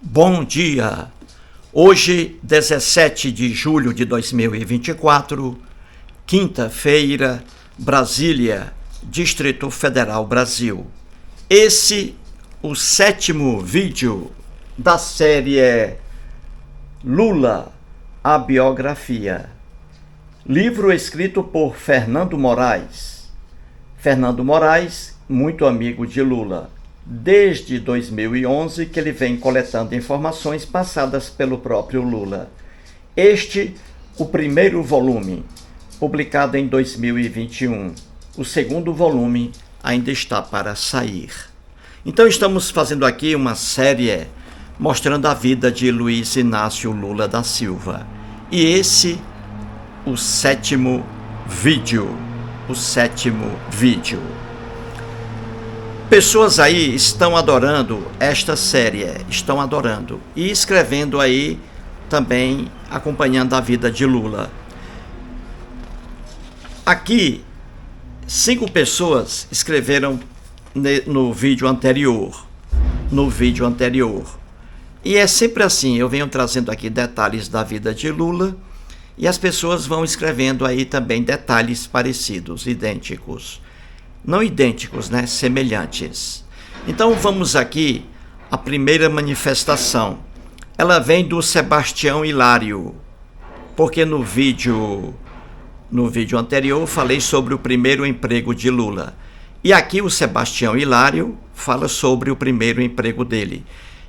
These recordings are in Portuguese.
Bom dia! Hoje, 17 de julho de 2024, quinta-feira, Brasília, Distrito Federal, Brasil. Esse, o 7º vídeo da série Lula, a biografia. Livro escrito por Fernando Moraes. Fernando Moraes, muito amigo de Lula. Desde 2011 que ele vem coletando informações passadas pelo próprio Lula. Este, o primeiro volume, publicado em 2021. O segundo volume ainda está para sair. Então estamos fazendo aqui uma série mostrando a vida de Luiz Inácio Lula da Silva. E esse, o 7º vídeo. Pessoas aí estão adorando esta série, estão adorando e escrevendo aí também, acompanhando a vida de Lula. Aqui, 5 pessoas escreveram no vídeo anterior. E é sempre assim, eu venho trazendo aqui detalhes da vida de Lula e as pessoas vão escrevendo aí também detalhes parecidos, idênticos. Não idênticos, né? Semelhantes. Então vamos aqui à primeira manifestação. Ela vem do Sebastião Hilário, porque no vídeo anterior eu falei sobre o primeiro emprego de Lula. E aqui o Sebastião Hilário fala sobre o primeiro emprego dele.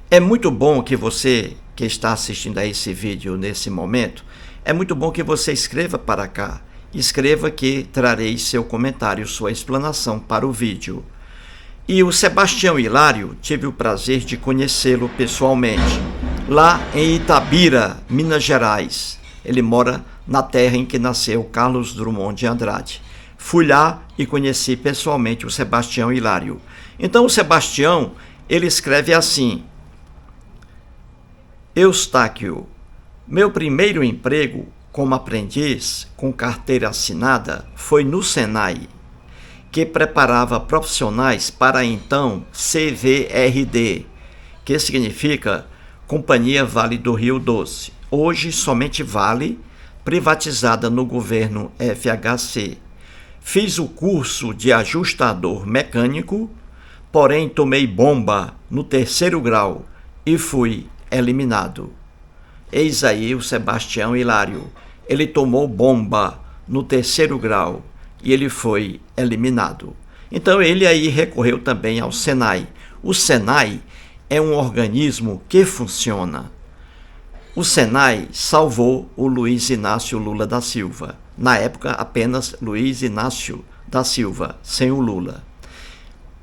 É muito bom que você, que está assistindo a esse vídeo nesse momento, é muito bom que você escreva para cá. Escreva que trarei seu comentário, sua explanação para o vídeo. E o Sebastião Hilário, tive o prazer de conhecê-lo pessoalmente, lá em Itabira, Minas Gerais. Ele mora na terra em que nasceu Carlos Drummond de Andrade. Fui lá e conheci pessoalmente o Sebastião Hilário. Então o Sebastião, ele escreve assim: Eustáquio, meu primeiro emprego como aprendiz com carteira assinada foi no Senai, que preparava profissionais para a então CVRD, que significa Companhia Vale do Rio Doce, hoje somente Vale, privatizada no governo FHC. Fiz o curso de ajustador mecânico, porém tomei bomba no 3º grau e fui eliminado. Eis aí o Sebastião Hilário. Ele tomou bomba no 3º grau e ele foi eliminado. Então ele aí recorreu também ao Senai. O Senai é um organismo que funciona. O Senai salvou o Luiz Inácio Lula da Silva. Na época apenas Luiz Inácio da Silva, sem o Lula.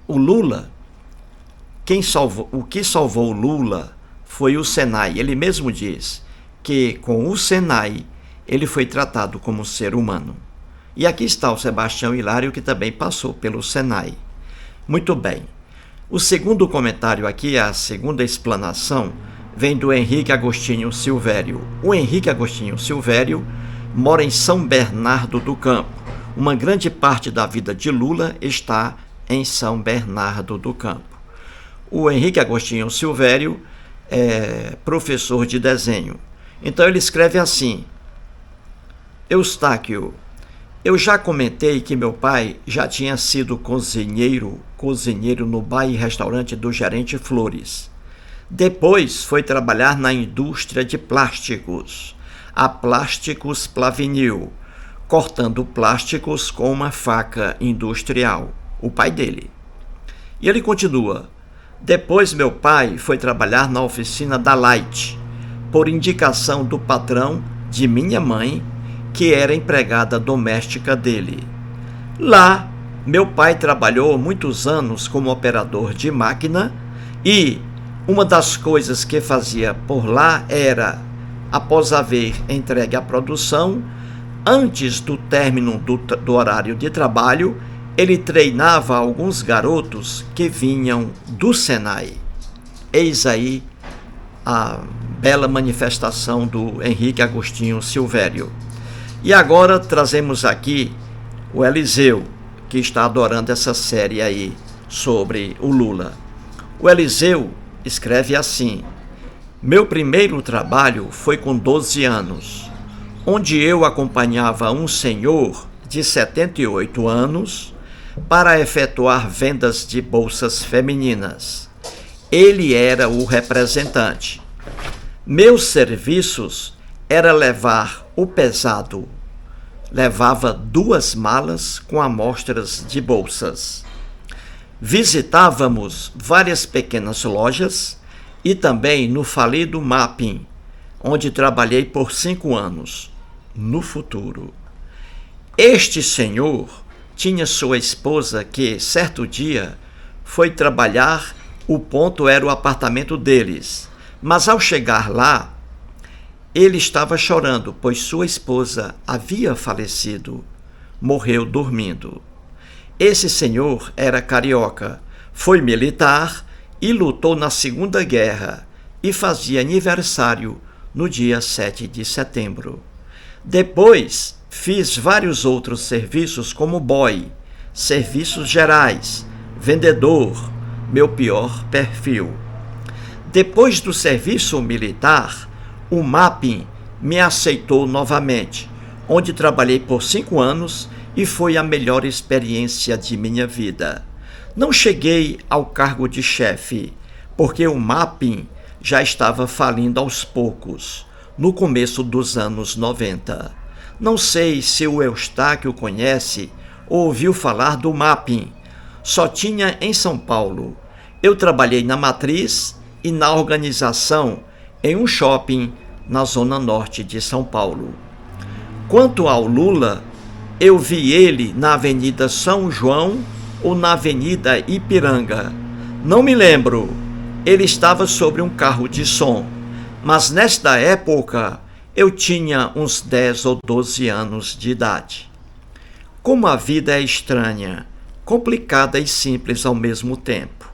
O Lula, o que salvou o Lula foi o Senai. Ele mesmo diz que com o Senai ele foi tratado como ser humano. E aqui está o Sebastião Hilário, que também passou pelo Senai. Muito bem. O segundo comentário aqui, a segunda explanação, vem do Henrique Agostinho Silvério. O Henrique Agostinho Silvério mora em São Bernardo do Campo. Uma grande parte da vida de Lula está em São Bernardo do Campo. O Henrique Agostinho Silvério é professor de desenho. Então ele escreve assim: Eustáquio, eu já comentei que meu pai já tinha sido cozinheiro no bar e restaurante do gerente Flores. Depois foi trabalhar na indústria de plásticos, a Plásticos Plavinil, cortando plásticos com uma faca industrial, o pai dele. E ele continua: depois meu pai foi trabalhar na oficina da Light, por indicação do patrão de minha mãe, que era empregada doméstica dele. Lá, meu pai trabalhou muitos anos como operador de máquina e uma das coisas que fazia por lá era, após haver entregue a produção, antes do término do horário de trabalho, ele treinava alguns garotos que vinham do Senai. Eis aí a bela manifestação do Henrique Agostinho Silvério. E agora trazemos aqui o Eliseu, que está adorando essa série aí sobre o Lula. O Eliseu escreve assim: Meu primeiro trabalho foi com 12 anos, onde eu acompanhava um senhor de 78 anos para efetuar vendas de bolsas femininas. Ele era o representante. Meus serviços era levar o pesado. Levava 2 malas com amostras de bolsas. Visitávamos várias pequenas lojas e também no falido Mapping, onde trabalhei por 5 anos, no futuro. Este senhor tinha sua esposa que, certo dia, foi trabalhar, o ponto era o apartamento deles, mas ao chegar lá, ele estava chorando, pois sua esposa havia falecido, morreu dormindo. Esse senhor era carioca, foi militar e lutou na Segunda Guerra e fazia aniversário no dia 7 de setembro. Depois, fiz vários outros serviços como boy, serviços gerais, vendedor, meu pior perfil. Depois do serviço militar, o Mapping me aceitou novamente, onde trabalhei por 5 anos e foi a melhor experiência de minha vida. Não cheguei ao cargo de chefe, porque o Mapping já estava falindo aos poucos, no começo dos anos 90. Não sei se o Eustáquio conhece ou ouviu falar do Mapping. Só tinha em São Paulo. Eu trabalhei na matriz e na organização em um shopping na zona norte de São Paulo. Quanto ao Lula, eu vi ele na Avenida São João ou na Avenida Ipiranga. Não me lembro. Ele estava sobre um carro de som, mas nesta época eu tinha uns 10 ou 12 anos de idade. Como a vida é estranha, complicada e simples ao mesmo tempo.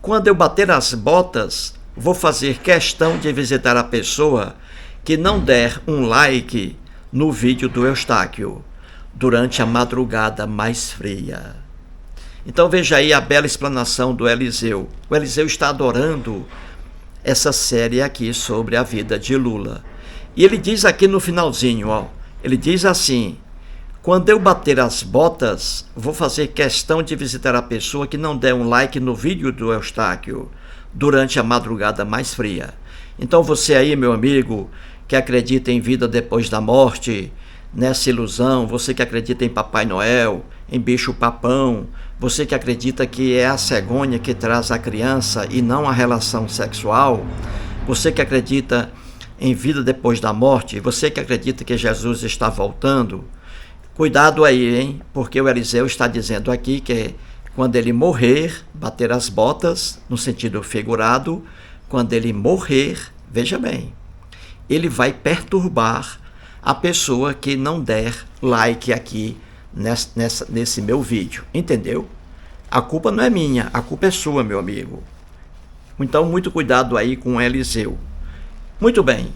Quando eu bater as botas, vou fazer questão de visitar a pessoa que não der um like no vídeo do Eustáquio durante a madrugada mais fria. Então veja aí a bela explanação do Eliseu. O Eliseu está adorando essa série aqui sobre a vida de Lula. E ele diz aqui no finalzinho, ele diz assim: quando eu bater as botas, vou fazer questão de visitar a pessoa que não der um like no vídeo do Eustáquio durante a madrugada mais fria. Então você aí, meu amigo, que acredita em vida depois da morte, nessa ilusão, você que acredita em Papai Noel, em bicho-papão, você que acredita que é a cegonha que traz a criança e não a relação sexual, você que acredita em vida depois da morte, você que acredita que Jesus está voltando, cuidado aí, hein? Porque o Eliseu está dizendo aqui que quando ele morrer, bater as botas, no sentido figurado, quando ele morrer, veja bem, ele vai perturbar a pessoa que não der like aqui nesse meu vídeo, entendeu? A culpa não é minha, a culpa é sua, meu amigo. Então, muito cuidado aí com o Eliseu. Muito bem,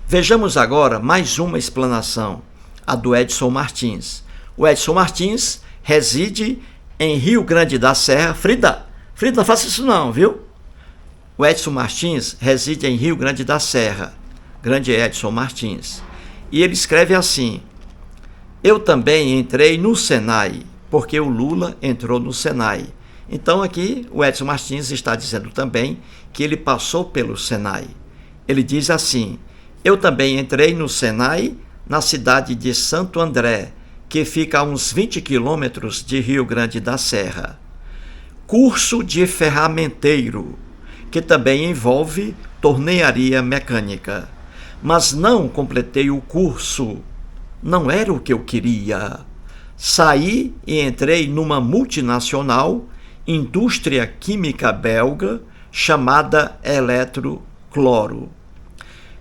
vejamos agora mais uma explanação, a do Edson Martins. O Edson Martins reside em Rio Grande da Serra. Frida, não faça isso não, viu? O Edson Martins reside em Rio Grande da Serra. Grande Edson Martins. E ele escreve assim: eu também entrei no Senai, porque o Lula entrou no Senai. Então aqui o Edson Martins está dizendo também que ele passou pelo Senai. Ele diz assim: eu também entrei no Senai, na cidade de Santo André, que fica a uns 20 quilômetros de Rio Grande da Serra. Curso de ferramenteiro, que também envolve tornearia mecânica. Mas não completei o curso. Não era o que eu queria. Saí e entrei numa multinacional, indústria química belga, chamada Eletrocloro.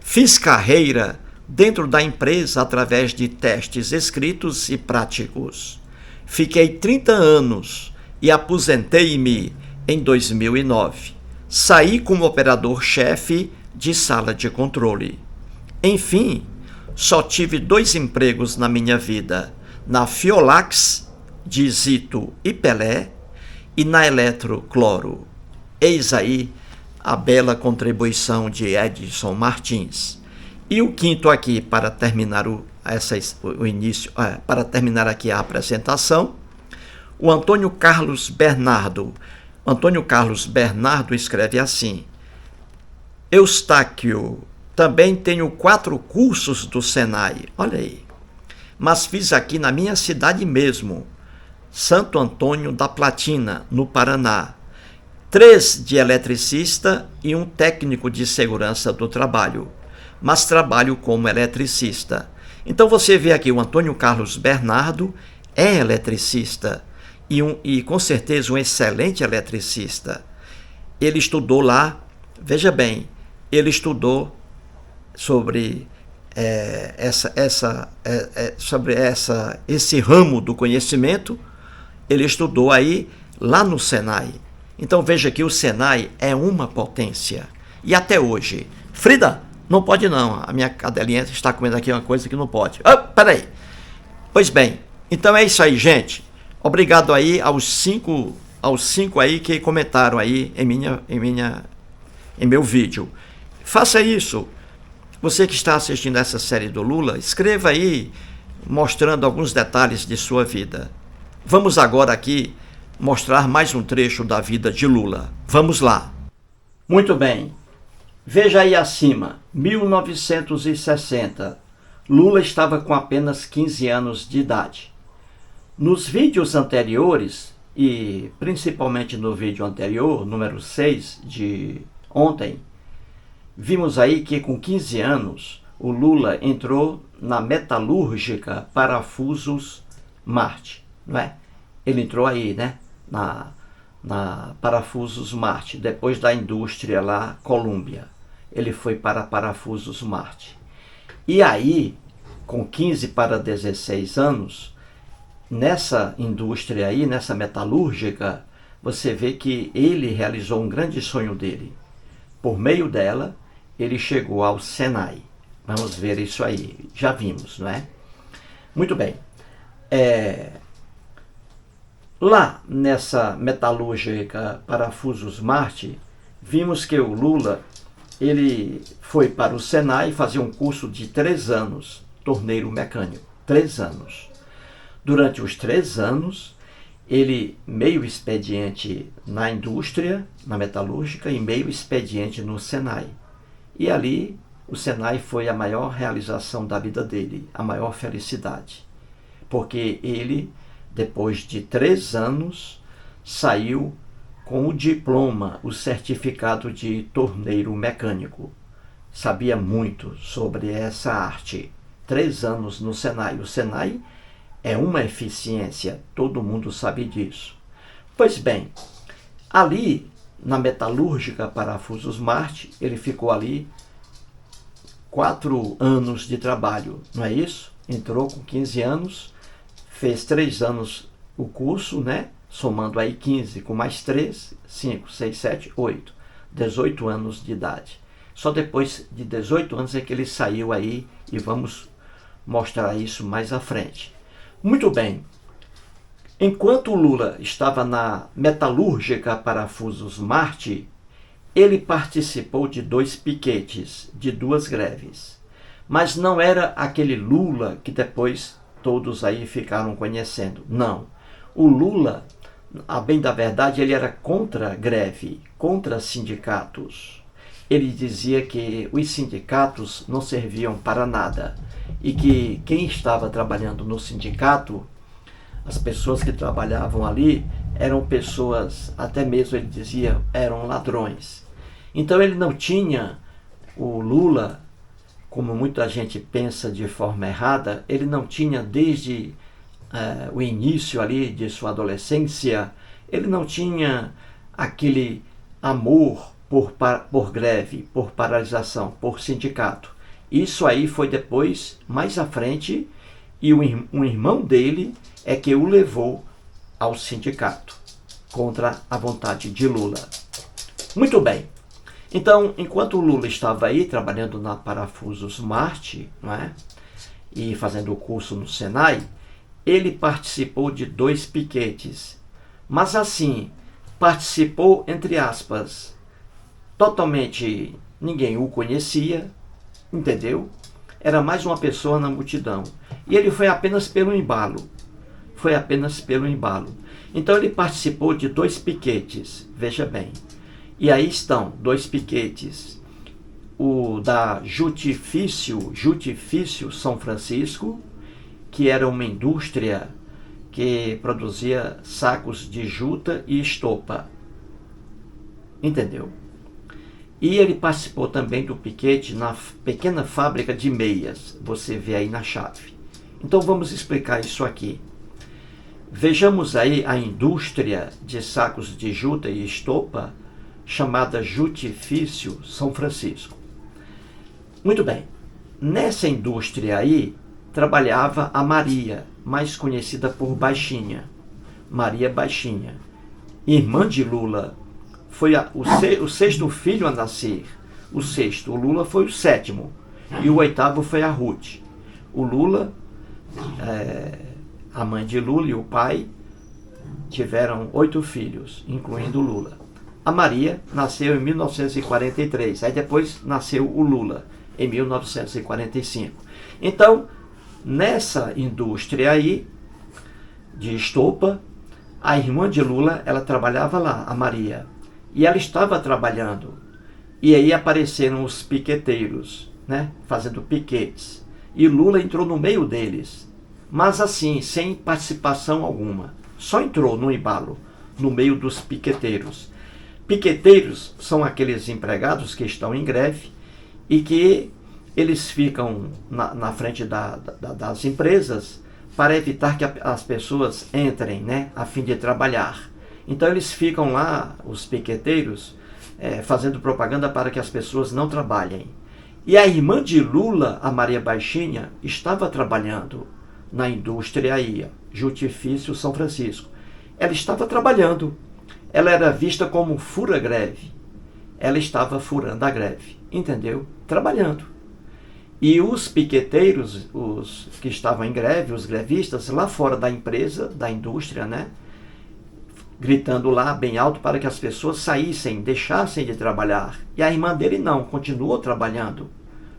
Fiz carreira dentro da empresa através de testes escritos e práticos. Fiquei 30 anos e aposentei-me em 2009. Saí como operador-chefe de sala de controle. Enfim, só tive 2 empregos na minha vida, na Fiolax, de Zito e Pelé, e na Eletrocloro. Eis aí a bela contribuição de Edson Martins. E o quinto aqui, para terminar para terminar aqui a apresentação, o Antônio Carlos Bernardo. Antônio Carlos Bernardo escreve assim: Eustáquio, também tenho 4 cursos do Senai, olha aí, mas fiz aqui na minha cidade mesmo, Santo Antônio da Platina, no Paraná. 3 de eletricista e 1 técnico de segurança do trabalho, mas trabalho como eletricista. Então você vê aqui o Antônio Carlos Bernardo é eletricista e com certeza um excelente eletricista. Ele estudou lá, veja bem, ele estudou sobre esse ramo do conhecimento, ele estudou aí lá no Senai. Então veja que o Senai é uma potência. E até hoje. Frida, não pode não. A minha cadelinha está comendo aqui uma coisa que não pode. Peraí. Pois bem, então é isso aí, gente. Obrigado aí aos cinco aí que comentaram aí em meu vídeo. Faça isso. Você que está assistindo essa série do Lula, escreva aí mostrando alguns detalhes de sua vida. Vamos agora aqui mostrar mais um trecho da vida de Lula. Vamos lá. Muito bem. Veja aí acima, 1960. Lula estava com apenas 15 anos de idade. Nos vídeos anteriores, e principalmente no vídeo anterior, número 6 de ontem, vimos aí que com 15 anos o Lula entrou na metalúrgica Parafusos Marte, não é? Ele entrou aí, né? Na Parafusos Marte, depois da indústria lá, Colômbia. Ele foi para Parafusos Marte. E aí, com 15 para 16 anos, nessa indústria aí, nessa metalúrgica, você vê que ele realizou um grande sonho dele. Por meio dela, ele chegou ao Senai. Vamos ver isso aí. Já vimos, não é? Muito bem. Lá nessa metalúrgica Parafusos Marte, vimos que o Lula ele foi para o Senai fazer um curso de 3 anos, torneiro mecânico. 3 anos. Durante os 3 anos, ele meio expediente na indústria, na metalúrgica, e meio expediente no Senai. E ali, o Senai foi a maior realização da vida dele, a maior felicidade. Porque ele, depois de 3 anos, saiu com o diploma, o certificado de torneiro mecânico. Sabia muito sobre essa arte. 3 anos no Senai. O Senai é uma eficiência, todo mundo sabe disso. Pois bem, ali na metalúrgica Parafusos Marte, ele ficou ali 4 anos de trabalho, não é isso? Entrou com 15 anos, fez 3 anos o curso, né? Somando aí 15 com mais 3, 5, 6, 7, 8. 18 anos de idade. Só depois de 18 anos é que ele saiu aí e vamos mostrar isso mais à frente. Muito bem. Enquanto o Lula estava na metalúrgica Parafusos Marte, ele participou de 2 piquetes, de 2 greves. Mas não era aquele Lula que depois todos aí ficaram conhecendo. Não. O Lula, a bem da verdade, ele era contra greve, contra sindicatos. Ele dizia que os sindicatos não serviam para nada e que quem estava trabalhando no sindicato, as pessoas que trabalhavam ali, eram pessoas, até mesmo ele dizia, eram ladrões. Então ele não tinha, o Lula, como muita gente pensa de forma errada, ele não tinha desde o início ali de sua adolescência, ele não tinha aquele amor por greve, por paralisação, por sindicato. Isso aí foi depois, mais à frente, e um irmão dele é que o levou ao sindicato, contra a vontade de Lula. Muito bem. Então, enquanto o Lula estava aí trabalhando na Parafusos Marte, não é? E fazendo o curso no Senai, ele participou de 2 piquetes. Mas assim, participou entre aspas. totalmente ninguém o conhecia, entendeu? Era mais uma pessoa na multidão. E ele foi apenas pelo embalo. Foi apenas pelo embalo. Então ele participou de 2 piquetes, veja bem. E aí estão 2 piquetes. O da Jutifício São Francisco, que era uma indústria que produzia sacos de juta e estopa. Entendeu? E ele participou também do piquete na pequena fábrica de meias. Você vê aí na chave. Então vamos explicar isso aqui. Vejamos aí a indústria de sacos de juta e estopa, chamada Jutifício São Francisco. Muito bem. Nessa indústria aí, trabalhava a Maria, mais conhecida por Baixinha. Maria Baixinha, irmã de Lula. Foi o 6º filho a nascer. O 6º. O Lula foi o 7º. E o 8º foi a Ruth. O Lula, a mãe de Lula e o pai tiveram 8 filhos, incluindo o Lula. A Maria nasceu em 1943. Aí depois nasceu o Lula, em 1945. Então, nessa indústria aí, de estopa, a irmã de Lula, ela trabalhava lá, a Maria. E ela estava trabalhando. E aí apareceram os piqueteiros, né, fazendo piquetes. E Lula entrou no meio deles. Mas assim, sem participação alguma. Só entrou no embalo, no meio dos piqueteiros. Piqueteiros são aqueles empregados que estão em greve e que eles ficam na frente das empresas para evitar que as pessoas entrem, né, a fim de trabalhar. Então eles ficam lá, os piqueteiros, fazendo propaganda para que as pessoas não trabalhem. E a irmã de Lula, a Maria Baixinha, estava trabalhando na indústria aí, Jutifício São Francisco. Ela estava trabalhando. Ela era vista como fura-greve. Ela estava furando a greve, entendeu? Trabalhando. E os piqueteiros, os que estavam em greve, os grevistas, lá fora da empresa, da indústria, né, gritando lá bem alto para que as pessoas saíssem, deixassem de trabalhar. E a irmã dele não, continuou trabalhando,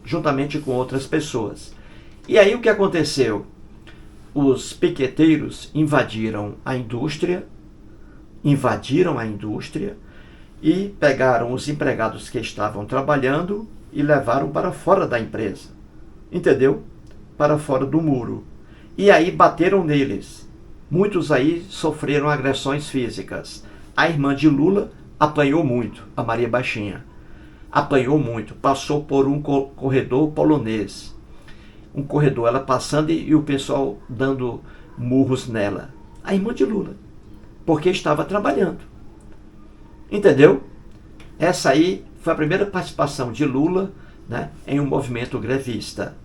juntamente com outras pessoas. E aí o que aconteceu? Os piqueteiros invadiram a indústria e pegaram os empregados que estavam trabalhando e levaram para fora da empresa, entendeu? Para fora do muro. E aí bateram neles. Muitos aí sofreram agressões físicas. A irmã de Lula apanhou muito, a Maria Baixinha. Apanhou muito, passou por um corredor polonês. Um corredor, ela passando e o pessoal dando murros nela. A irmã de Lula, porque estava trabalhando. Entendeu? Essa aí foi a primeira participação de Lula, né, em um movimento grevista.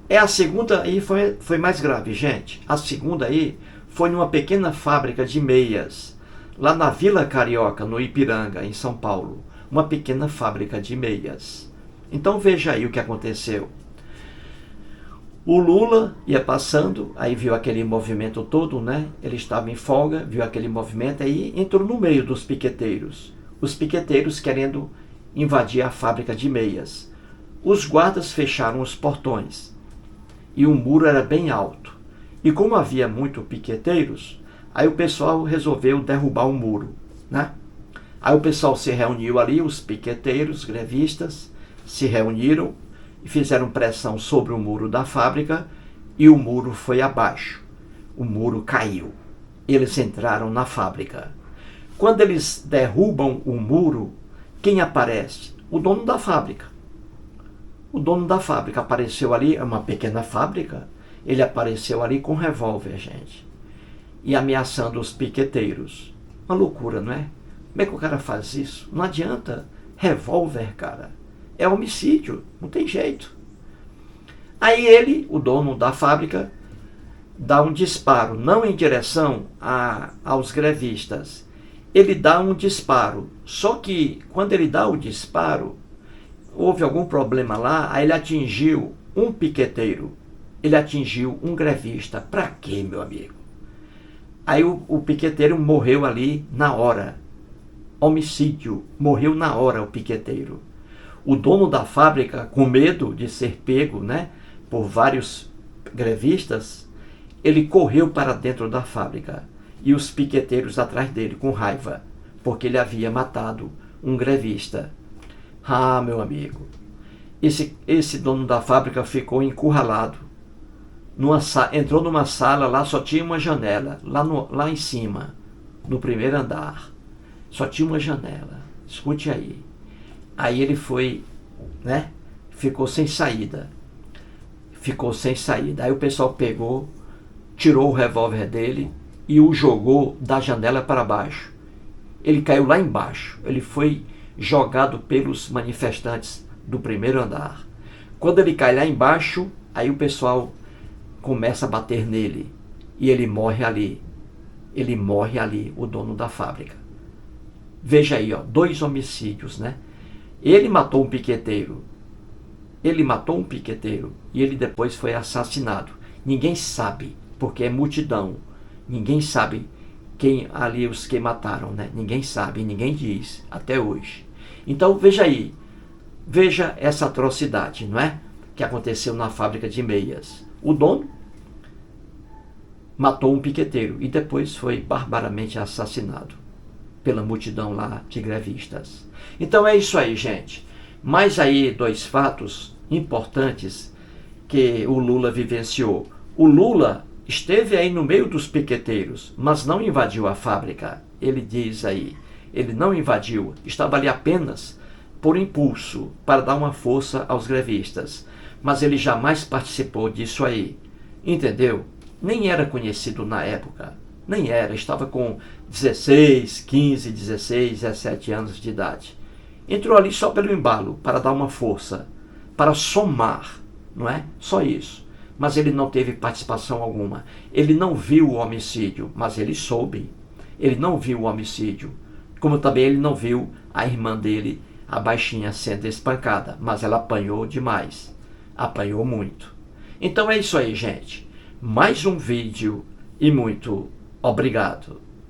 A segunda aí foi mais grave, gente. A segunda aí foi numa pequena fábrica de meias, lá na Vila Carioca, no Ipiranga, em São Paulo. Uma pequena fábrica de meias. Então veja aí o que aconteceu. O Lula ia passando, aí viu aquele movimento todo, né? Ele estava em folga, viu aquele movimento, aí entrou no meio dos piqueteiros. Os piqueteiros querendo invadir a fábrica de meias. Os guardas fecharam os portões. E o muro era bem alto. E como havia muito piqueteiros, aí o pessoal resolveu derrubar o muro, né? Aí o pessoal se reuniu ali, os piqueteiros, grevistas, se reuniram e fizeram pressão sobre o muro da fábrica e o muro foi abaixo. O muro caiu. Eles entraram na fábrica. Quando eles derrubam o muro, quem aparece? O dono da fábrica. O dono da fábrica apareceu ali, é uma pequena fábrica, ele apareceu ali com um revólver, gente, e ameaçando os piqueteiros. Uma loucura, não é? Como é que o cara faz isso? Não adianta. Revólver, cara. É homicídio, não tem jeito. Aí ele, o dono da fábrica, dá um disparo, não em direção aos grevistas. Ele dá um disparo. Só que quando ele dá o disparo, houve algum problema lá, aí ele atingiu um piqueteiro. Ele atingiu um grevista. Pra quê, meu amigo? Aí o piqueteiro morreu ali na hora. homicídio, morreu na hora o piqueteiro. O dono da fábrica, com medo de ser pego, né, por vários grevistas, ele correu para dentro da fábrica e os piqueteiros atrás dele com raiva, porque ele havia matado um grevista. Ah, meu amigo, esse dono da fábrica ficou encurralado. Entrou numa sala, lá só tinha uma janela, lá em cima, no primeiro andar. Só tinha uma janela. Escute aí. Aí ele foi, né? Ficou sem saída. Aí o pessoal pegou, tirou o revólver dele e o jogou da janela para baixo. Ele caiu lá embaixo. Ele foi jogado pelos manifestantes do primeiro andar. Quando ele cai lá embaixo, aí o pessoal começa a bater nele e ele morre ali. Ele morre ali, o dono da fábrica. Veja aí, ó, 2 homicídios, né? Ele matou um piqueteiro. E ele depois foi assassinado. Ninguém sabe, porque é multidão. Ninguém sabe quem ali os que mataram, né? Ninguém sabe, ninguém diz até hoje. Então veja aí, veja essa atrocidade, não é? Que aconteceu na fábrica de meias. O dono matou um piqueteiro e depois foi barbaramente assassinado pela multidão lá de grevistas. Então é isso aí, gente. Mais aí 2 fatos importantes que o Lula vivenciou. O Lula esteve aí no meio dos piqueteiros, mas não invadiu a fábrica. Ele diz aí, ele não invadiu, estava ali apenas por impulso, para dar uma força aos grevistas. Mas ele jamais participou disso aí, entendeu? Nem era conhecido na época, nem era, estava com 16, 15, 16, 17 anos de idade. Entrou ali só pelo embalo, para dar uma força, para somar, não é? Só isso. Mas ele não teve participação alguma. Ele não viu o homicídio, mas ele soube. Ele não viu o homicídio. Como também ele não viu a irmã dele, a baixinha, sendo espancada. Mas ela apanhou demais. Apanhou muito. Então é isso aí, gente. Mais um vídeo e muito obrigado.